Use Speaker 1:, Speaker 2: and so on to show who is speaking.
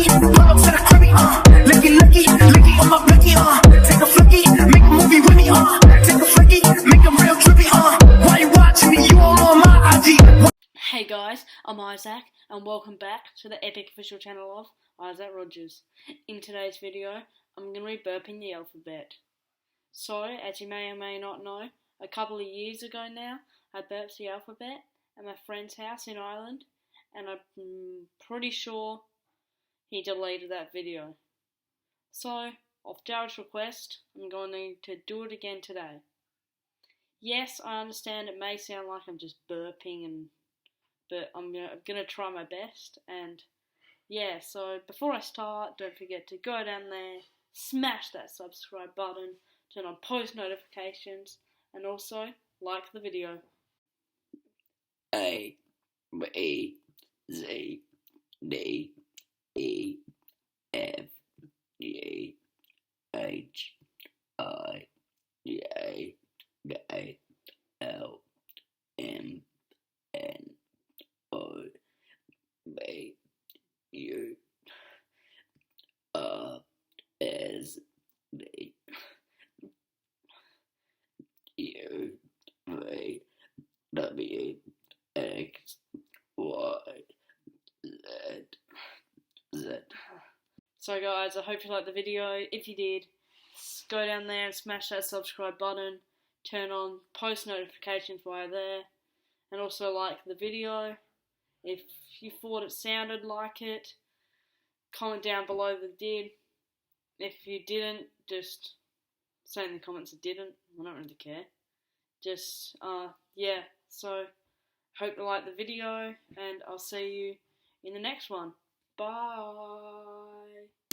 Speaker 1: lucky, pull up to the cribby, licky, licky, licky on my blicky, take a flicky, make a movie with me, take a flicky, make a real trippy, why you watching me, you all on my IG.
Speaker 2: Hey guys, I'm Isaac, and welcome back to the epic official channel of Isaac Rogers. In today's video, I'm going to be burping the alphabet. So, as you may or may not know, a couple of years ago now, I burped the alphabet at my friend's house in Ireland, and I'm pretty sure he deleted that video. So, off Jared's request, I'm going to do it again today. Yes, I understand it may sound like I'm just burping, but I'm gonna try my best. And yeah, so before I start, don't forget to go down there, smash that subscribe button, turn on post notifications, and also like the video.
Speaker 3: A B Z D E F G H I J K L M N O B U R S D U V W X Y Z.
Speaker 2: So guys, I hope you liked the video. If you did, go down there and smash that subscribe button, turn on post notifications while there, and also like the video. If you thought it sounded like it, comment down below that it did. If you didn't, just say in the comments it didn't. I don't really care. Just, yeah, so hope you like the video, and I'll see you in the next one. Bye!